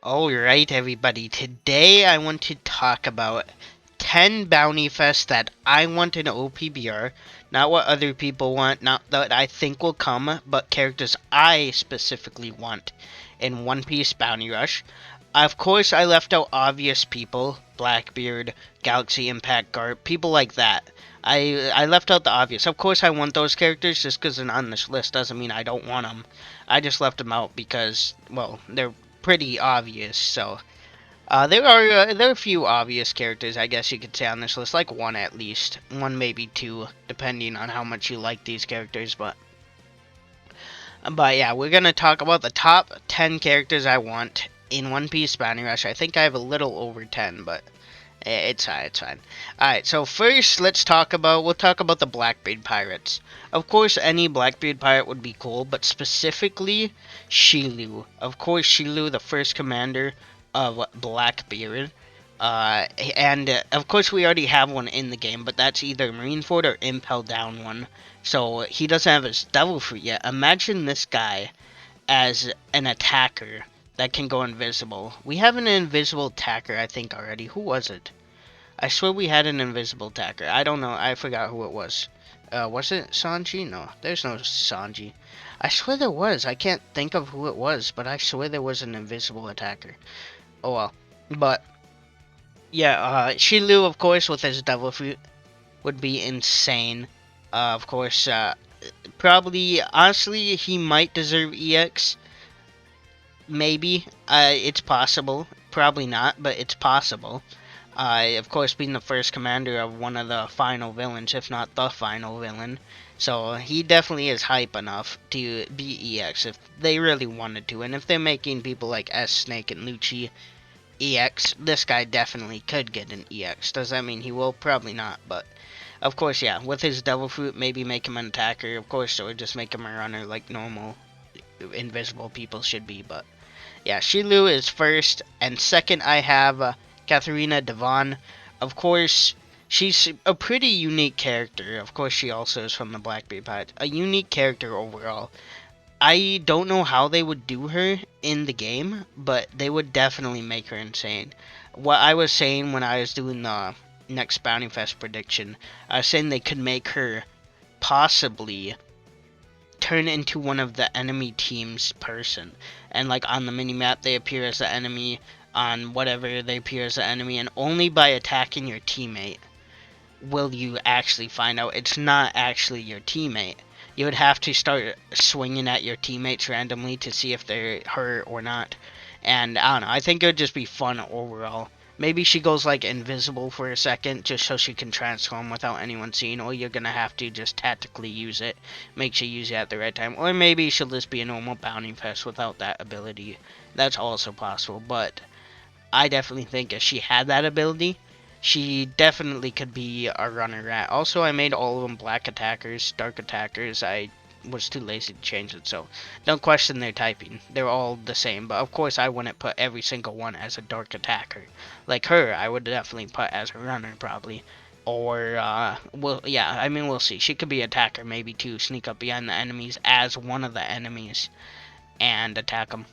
Alright, everybody. Today I want to talk about 10 bounty fests that I want in OPBR. Not what other people want, not that I think will come, but characters I specifically want in OnePiece Bounty Rush. Of course, I left out obvious people. Blackbeard, Galaxy Impact Guard, people like that. I left out the obvious. Of course, I want those characters. Just because they're on this list doesn't mean I don't want them. I just left them out because, well, they're pretty obvious. So there are a few obvious characters, I guess you could say, on this list, like one at least, one maybe two, depending on how much you like these characters. But yeah, we're gonna talk about the top 10 characters I want in OnePiece Bounty Rush. I think I have a little over 10, but it's fine, it's fine. Alright, so first we'll talk about the Blackbeard pirates. Of course, any Blackbeard pirate would be cool, but specifically Shilu. Of course, Shilu, the first commander of Blackbeard. And of course we already have one in the game, but that's either Marineford or Impel Down one. So he doesn't have his Devil Fruit yet. Imagine this guy as an attacker that can go invisible. We have an invisible attacker, I think, already. Who was it? I swear we had an invisible attacker. I don't know. I forgot who it was. Was it Sanji? No, there's no Sanji. I swear there was. I can't think of who it was, but I swear there was an invisible attacker. Oh well. But yeah, Shilu, of course, with his Devil Fruit would be insane. Of course, probably, honestly, he might deserve EX. Maybe. It's possible. Probably not, but it's possible. Of course, being the first commander of one of the final villains, if not the final villain. So, he definitely is hype enough to be EX if they really wanted to. And if they're making people like S, Snake, and Lucci EX, this guy definitely could get an EX. Does that mean he will? Probably not, but of course, yeah, with his Devil Fruit, maybe make him an attacker, of course, or just make him a runner like normal invisible people should be. But yeah, Shilu is first, and second I have Katharina Devon. Of course, she's a pretty unique character. Of course, she also is from the Blackbeard Pirates. A unique character overall. I don't know how they would do her in the game, but they would definitely make her insane. What I was saying when I was doing the next Bounty Fest prediction, I was saying they could make her possibly turn into one of the enemy team's person. And like on the minimap, they appear as the enemy. On whatever, they appear as the enemy. And only by attacking your teammate will you actually find out it's not actually your teammate. You would have to start swinging at your teammates randomly to see if they're hurt or not. And I don't know, I think it would just be fun overall. Maybe she goes like invisible for a second just so she can transform without anyone seeing, or you're gonna have to just tactically use it. Make sure you use it at the right time. Or maybe she'll just be a normal bounty fest without that ability. That's also possible, but I definitely think if she had that ability, she definitely could be a runner rat. Also, I made all of them black attackers, dark attackers. I was too lazy to change it, so don't question their typing. They're all the same, but of course I wouldn't put every single one as a dark attacker. Like her, I would definitely put as a runner, probably. Or, well, yeah, I mean, we'll see. She could be attacker, maybe, too. Sneak up behind the enemies as one of the enemies and attack them.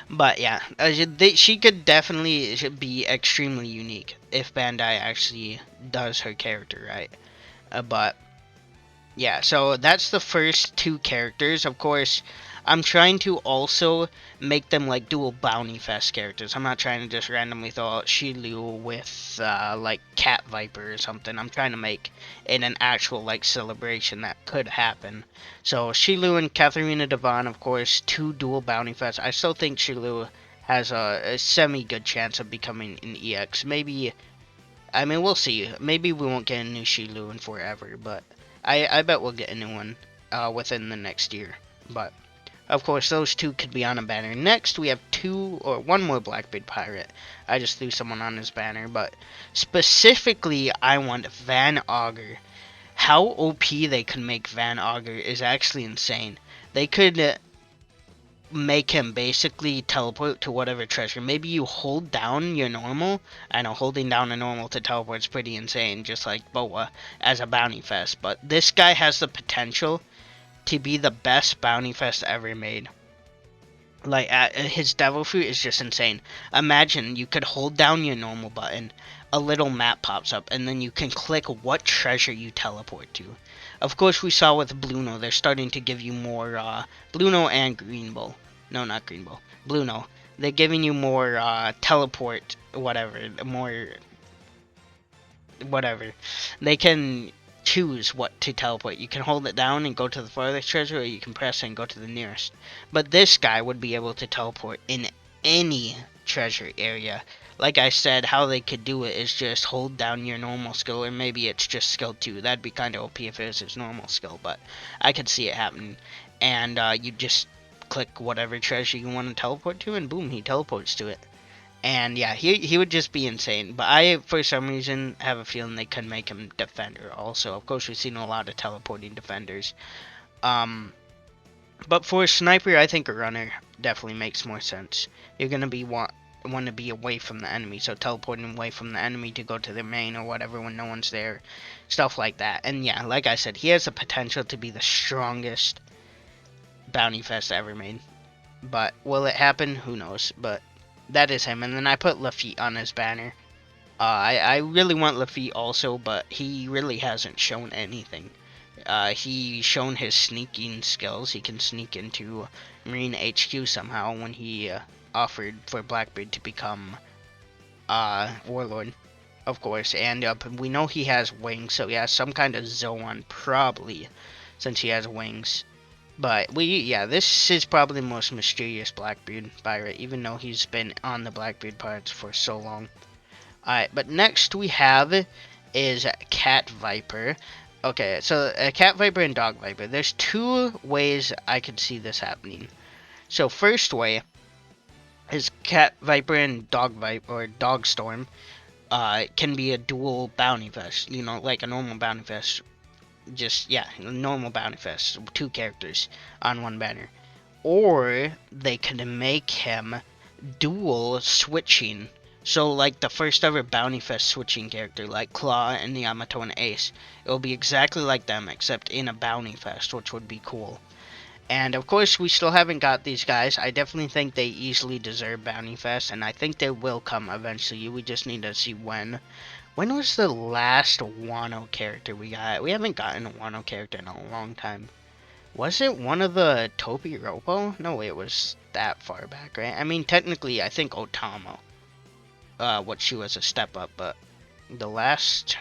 But yeah, she could definitely be extremely unique if Bandai actually does her character right. But yeah, so that's the first two characters. Of course, I'm trying to also make them like dual Bounty Fest characters. I'm not trying to just randomly throw out Shilu with like Cat Viper or something. I'm trying to make it an actual like celebration that could happen. So Shilu and Katharina Devon, of course, two dual Bounty Fests. I still think Shilu has a semi-good chance of becoming an EX. Maybe, I mean, we'll see. Maybe we won't get a new Shilu in forever, but I bet we'll get a new one within the next year. But of course, those two could be on a banner. Next, we have one more Blackbeard pirate. I just threw someone on his banner, but specifically, I want Van Augur. How OP they could make Van Augur is actually insane. They could make him basically teleport to whatever treasure. Maybe you hold down your normal. I know holding down a normal to teleport is pretty insane, just like Boa as a Bounty Fest. But this guy has the potential to be the best Bounty Fest ever made. Like, his devil fruit is just insane. Imagine you could hold down your normal button, a little map pops up, and then you can click what treasure you teleport to. Of course, we saw with Bluno, they're starting to give you more, Bluno and Greenbow. No, not Greenbow. Bluno. They're giving you more, teleport, whatever, more, whatever. They can choose what to teleport. You can hold it down and go to the farthest treasure, or you can press it and go to the nearest. But this guy would be able to teleport in any treasure area. Like I said, how they could do it is just hold down your normal skill, or maybe it's just skill 2. That'd be kind of OP if it was his normal skill, but I could see it happening. And you just click whatever treasure you want to teleport to, and boom, he teleports to it. And yeah, he would just be insane. But I, for some reason, have a feeling they could make him defender also. Of course, we've seen a lot of teleporting defenders. But for a sniper, I think a runner definitely makes more sense. You're going to be want to be away from the enemy, so teleporting away from the enemy to go to their main or whatever when no one's there. Stuff like that. And yeah, like I said, he has the potential to be the strongest Bounty Fest ever made. But will it happen? Who knows. But that is him. And then I put Luffy on his banner. I really want Luffy also, but he really hasn't shown anything. He's shown his sneaking skills. He can sneak into Marine HQ somehow when he offered for Blackbeard to become Warlord, of course. And we know he has wings, so he has some kind of Zoan probably, since he has wings. But this is probably the most mysterious Blackbeard pirate, even though he's been on the Blackbeard pirates for so long. Alright, but next we have is Cat Viper. Okay, so Cat Viper and Dog Viper. There's two ways I could see this happening. So first way is Cat Viper and Dog Viper, or Dog Storm, can be a dual bounty fest. You know, like a normal bounty fest. Just, yeah, normal bounty fest, 2 characters on one banner. Or they could make him dual switching. So like the first ever bounty fest switching character, like Claw and Yamato and Ace. It will be exactly like them, except in a bounty fest, which would be cool. And of course, we still haven't got these guys. I definitely think they easily deserve bounty fest, and I think they will come eventually. We just need to see when. When was the last Wano character we got? We haven't gotten a Wano character in a long time. Was it one of the Topi Ropo? No, it was that far back, right? I mean, technically, I think Otamo. What she was a step up, but the last...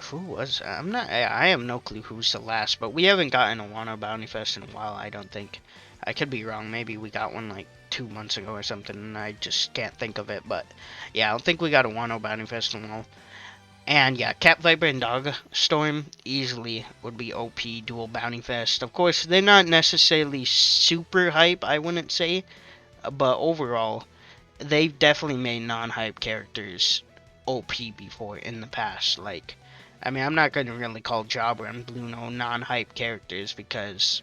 Who was... I have no clue who's the last, but we haven't gotten a Wano Bounty Fest in a while, I don't think. I could be wrong. Maybe we got one like 2 months ago or something, and I just can't think of it. But yeah, I don't think we got a Wano Bounty Fest in a while. And yeah, Cat Viper and Dog Storm easily would be OP dual Bounty Fest. Of course, they're not necessarily super hype, I wouldn't say. But overall, they've definitely made non-hype characters OP before in the past. Like, I mean, I'm not going to really call Jabra and Bluno non-hype characters because...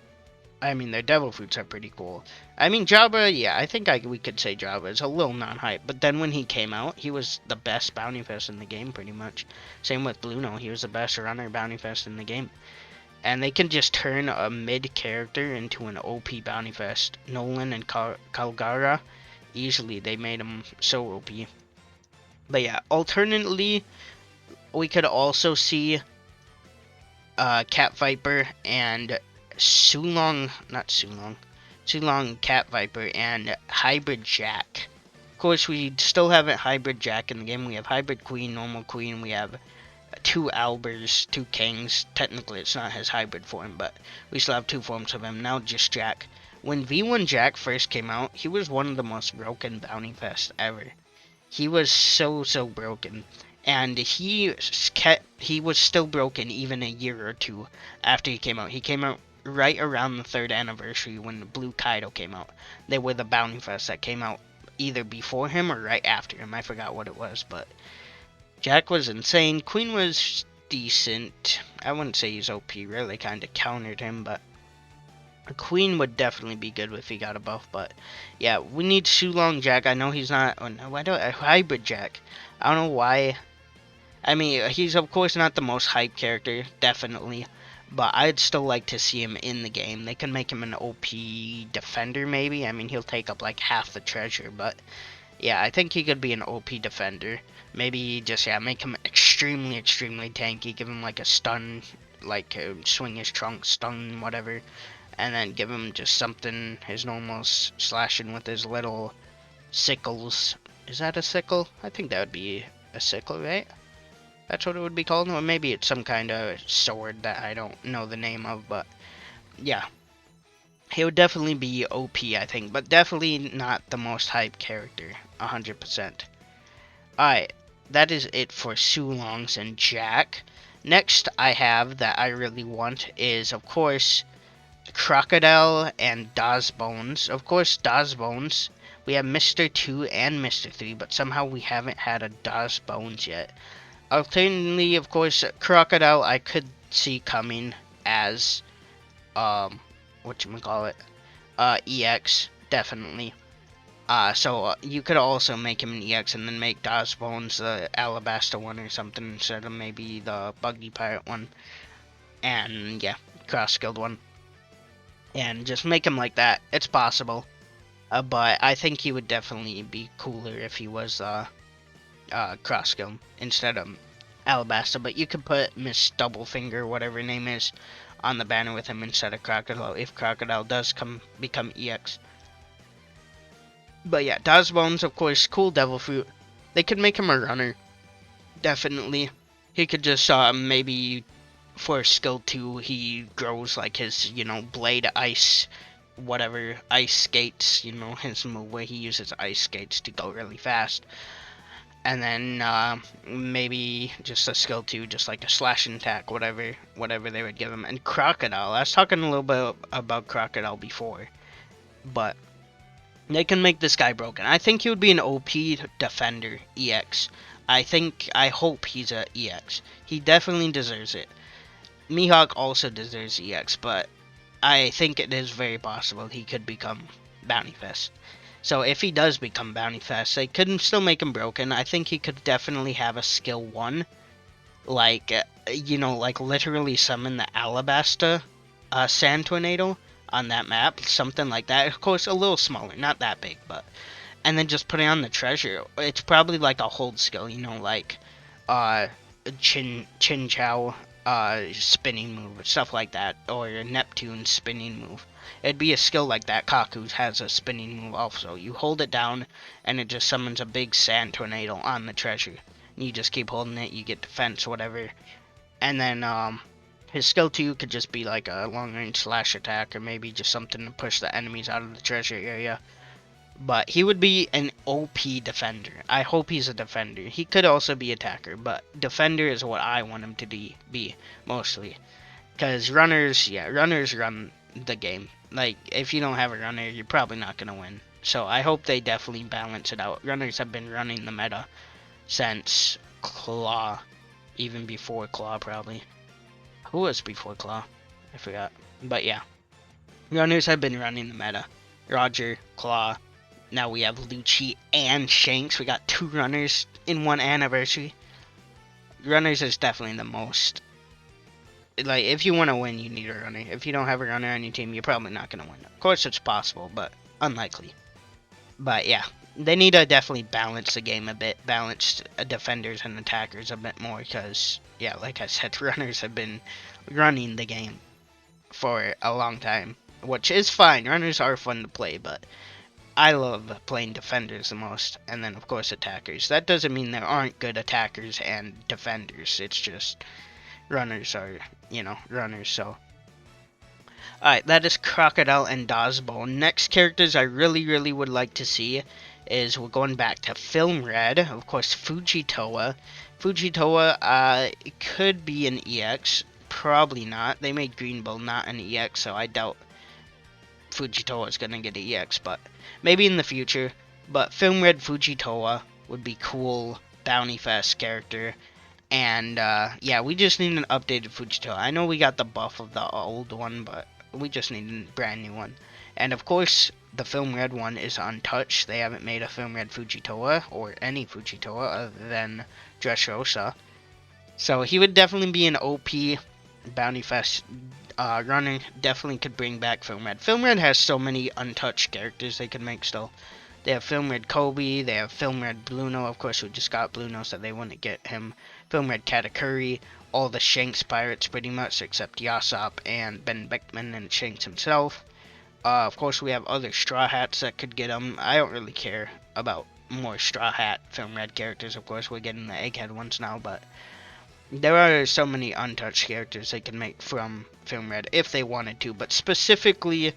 I mean, their devil fruits are pretty cool. I mean, Jabra, yeah, I think we could say Jabra is a little non-hype. But then when he came out, he was the best bounty fest in the game, pretty much. Same with Bluno, he was the best runner bounty fest in the game. And they can just turn a mid-character into an OP bounty fest. Nolan and Kalgara, easily, they made them so OP. But yeah, alternately, we could also see Cat Viper and... Sulong Cat Viper and Hybrid Jack. Of course, we still haven't Hybrid Jack in the game. We have Hybrid Queen, Normal Queen. We have 2 Albers, 2 Kings. Technically, it's not his hybrid form, but we still have 2 forms of him. Now just Jack. When V1 Jack first came out, he was one of the most broken bounty fests ever. He was so broken. And he was still broken even a year or 2 after he came out. He came out right around the 3rd anniversary when the Blue Kaido came out. They were the bounty fest that came out either before him or right after him. I forgot what it was, but Jack was insane. Queen was decent. I wouldn't say he's OP, really kind of countered him, but Queen would definitely be good if he got a buff. But yeah, we need Sulong Jack. I know he's not Hybrid Jack. I don't know why. I mean, he's of course not the most hype character, definitely. but I'd still like to see him in the game. They can make him an OP defender, maybe. I mean, he'll take up like half the treasure, but yeah, I think he could be an OP defender. Maybe just, yeah, make him extremely, extremely tanky. Give him like a stun, like swing his trunk, stun, whatever. And then give him just something, his normal slashing with his little sickles. Is that a sickle? I think that would be a sickle, right? That's what it would be called. Or maybe it's some kind of sword that I don't know the name of, but yeah. He would definitely be OP, I think, but definitely not the most hyped character, 100%. Alright, that is it for Sulongs and Jack. Next I have that I really want is, of course, Crocodile and Bones. Of course, Bones. We have Mr. 2 and Mr. 3, but somehow we haven't had a Bones yet. Alternatively, of course, Crocodile I could see coming as, whatchamacallit, EX, definitely. So you could also make him an EX and then make Bones the Alabasta one or something instead of maybe the Buggy Pirate one. And yeah, Cross Guild one. And just make him like that. It's possible. But I think he would definitely be cooler if he was Cross Guild instead of Alabasta. But you could put Miss Doublefinger, whatever her name is, on the banner with him instead of Crocodile if Crocodile does become EX. But yeah, Bones, of course, cool Devil Fruit. They could make him a runner. Definitely. He could just maybe for skill 2 he grows like his, blade ice, whatever, ice skates, his move where he uses ice skates to go really fast. And then maybe just a skill 2, just like a slashing attack, whatever they would give him. And Crocodile, I was talking a little bit about Crocodile before, but they can make this guy broken. I think he would be an OP defender, EX. I hope he's a EX. He definitely deserves it. Mihawk also deserves EX, but I think it is very possible he could become Bounty Fest. So if he does become Bounty Fest, they could still make him broken. I think he could definitely have a skill 1. Like, like literally summon the Alabasta Sand Tornado on that map. Something like that. Of course, a little smaller, not that big, but... And then just put it on the treasure. It's probably like a hold skill, like Chin Chow spinning move, stuff like that, or Neptune spinning move. It'd be a skill like that. Kaku has a spinning move also. You hold it down, and it just summons a big sand tornado on the treasure. You just keep holding it, you get defense, whatever. And then, his skill 2 could just be like a long-range slash attack, or maybe just something to push the enemies out of the treasure area. But he would be an OP defender. I hope he's a defender. He could also be attacker, but defender is what I want him to be mostly. Because runners run the game. Like, if you don't have a runner, you're probably not going to win. So I hope they definitely balance it out. Runners have been running the meta since Claw. Even before Claw, probably. Who was before Claw? I forgot. But yeah. Runners have been running the meta. Roger, Claw. Now we have Lucci and Shanks. We got 2 runners in one anniversary. Runners is definitely the most... Like, if you want to win, you need a runner. If you don't have a runner on your team, you're probably not going to win. Of course, it's possible, but unlikely. But yeah, they need to definitely balance the game a bit. Balance defenders and attackers a bit more. Because, yeah, like I said, runners have been running the game for a long time. Which is fine. Runners are fun to play, but... I love playing defenders the most, and then of course attackers. That doesn't mean there aren't good attackers and defenders, it's just runners are, runners, so. Alright, that is Crocodile and Dazbone. Next characters I really would like to see is, we're going back to Film Red, of course Fujitoa. Fujitoa could be an EX, probably not. They made Green Bull not an EX, so I doubt Fujitoa is going to get an EX, but maybe in the future. But Film Red Fujitoa would be cool, Bounty Fest character. And, yeah, we just need an updated Fujitoa. I know we got the buff of the old one, but we just need a brand new one. And, of course, the Film Red one is untouched. They haven't made a Film Red Fujitoa, or any Fujitoa, other than Dressrosa. So, he would definitely be an OP Bounty Fest runner definitely could bring back Film Red. Film Red has so many untouched characters they could make still. They have Film Red Kobe, they have Film Red Blueno, of course we just got Blueno so they wouldn't get him. Film Red Katakuri, all the Shanks pirates pretty much except Yasop and Ben Beckman and Shanks himself. Of course we have other Straw Hats that could get him. I don't really care about more Straw Hat Film Red characters, of course we're getting the Egghead ones now, but there are so many untouched characters they can make from Film Red if they wanted to, but specifically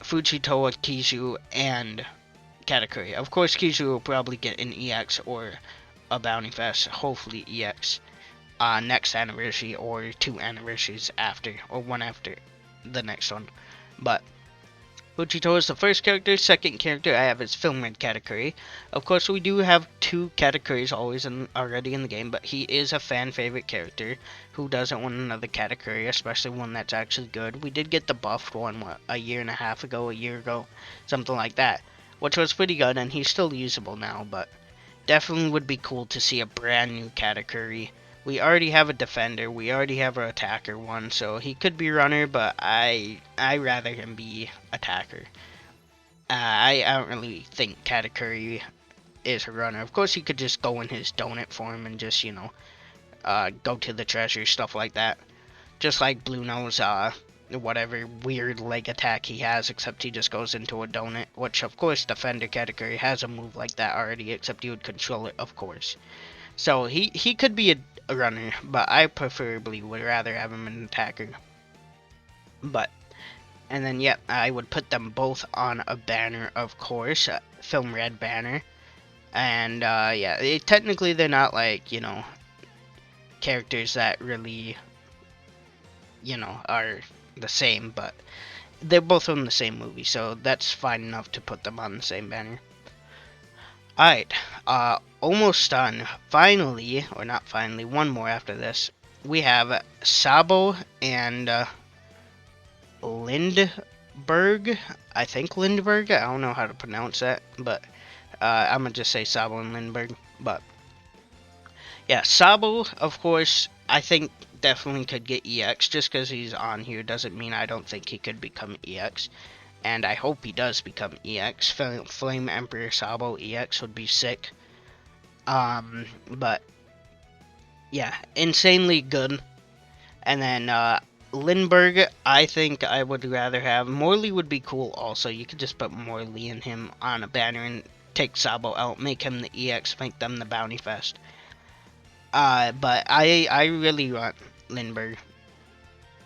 Fujitoa, Kizu, and Katakuri. Of course, Kizu will probably get an EX or a Bounty Fest, hopefully EX, next anniversary or 2 anniversaries after, or 1 after the next one. But Fujito is the first character. Second character I have is Film Red Katakuri. Of course, we do have 2 Katakuris already in the game, but he is a fan favorite character. Who doesn't want another Katakuri, especially one that's actually good? We did get the buffed one, what, a year ago, something like that, which was pretty good, and he's still usable now, but definitely would be cool to see a brand new Katakuri. We already have a defender, we already have an attacker one, so he could be runner, but I rather him be attacker. I don't really think Katakuri is a runner. Of course, he could just go in his donut form and just, go to the treasure, stuff like that. Just like Blueno's, whatever weird leg attack he has, except he just goes into a donut, which, of course, Defender Katakuri has a move like that already, except he would control it, of course. So, he could be a runner, but I preferably would rather have him an attacker. But, and then, yep, I would put them both on a banner, of course, Film Red banner. And, yeah, technically they're not, like, characters that really, are the same, but they're both from the same movie, so that's fine enough to put them on the same banner. Alright, almost done. Finally, or not finally, one more after this. We have Sabo and Lindbergh. I think Lindbergh. I don't know how to pronounce that, but I'm gonna just say Sabo and Lindbergh. But yeah, Sabo, of course, I think definitely could get EX. Just because he's on here doesn't mean I don't think he could become EX. And I hope he does become EX. Flame Emperor Sabo EX would be sick. But yeah, insanely good. And then Lindbergh, I think I would rather have. Morley would be cool also. You could just put Morley and him on a banner and take Sabo out, make him the EX, make them the Bounty Fest. But I really want Lindbergh.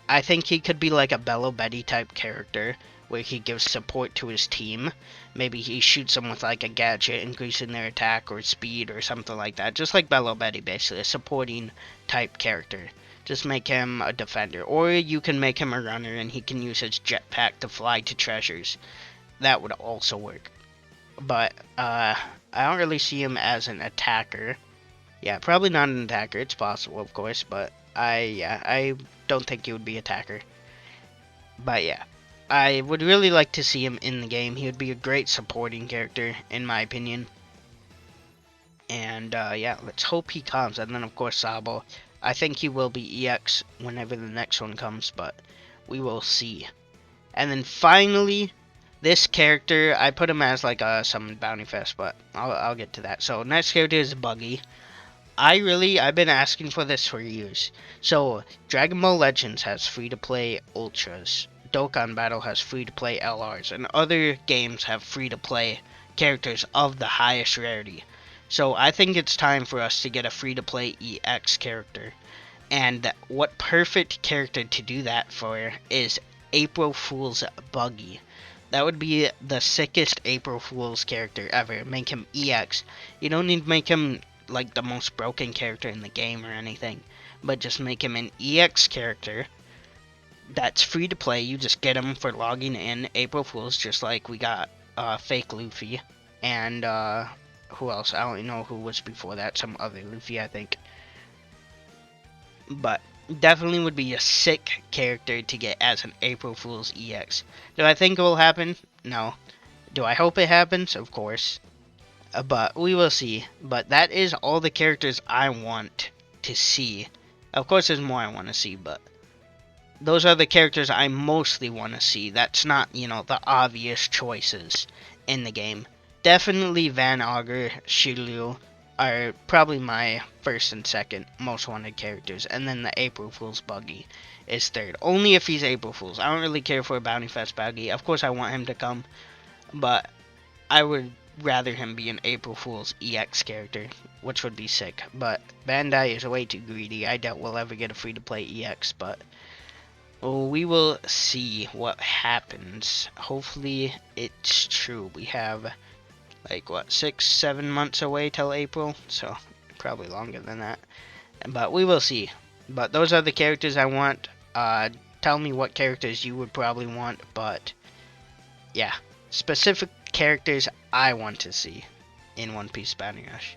I think he could be like a Bello Betty type character, where he gives support to his team. Maybe he shoots them with like a gadget, increasing their attack or speed or something like that. Just like Bello Betty, basically, a supporting type character. Just make him a defender. Or you can make him a runner and he can use his jetpack to fly to treasures. That would also work. But, I don't really see him as an attacker. Yeah, probably not an attacker. It's possible, of course, but I don't think he would be attacker. But yeah, I would really like to see him in the game. He would be a great supporting character, in my opinion. And yeah, let's hope he comes. And then, of course, Sabo. I think he will be EX whenever the next one comes, but we will see. And then finally, this character, I put him as like some Bounty Fest, but I'll get to that. So next character is Buggy. I've been asking for this for years. So Dragon Ball Legends has free-to-play Ultras. Dokkan Battle has free-to-play LRs, and other games have free-to-play characters of the highest rarity. So I think it's time for us to get a free-to-play EX character. And what perfect character to do that for is April Fool's Buggy. That would be the sickest April Fool's character ever. Make him EX. You don't need to make him like the most broken character in the game or anything, but just make him an EX character that's free to play. You just get him for logging in April Fools, just like we got fake Luffy and who else? I don't know who was before that. Some other Luffy, I think. But definitely would be a sick character to get as an April Fool's EX. Do I think it will happen? No. Do I hope it happens? Of course. But we will see. But that is all the characters I want to see. Of course, there's more I want to see, but those are the characters I mostly want to see. That's not, the obvious choices in the game. Definitely Van Augur, Shiryu are probably my first and second most wanted characters, and then the April Fool's Buggy is third. Only if he's April Fool's. I don't really care for a Bounty Fest Buggy. Of course I want him to come, but I would rather him be an April Fool's EX character, which would be sick. But Bandai is way too greedy. I doubt we'll ever get a free-to-play EX, but we will see what happens. Hopefully it's true. We have, 6-7 months away till April, so probably longer than that. But we will see. But those are the characters I want. Tell me what characters you would probably want, but yeah, specific characters I want to see in One Piece Bounty Rush.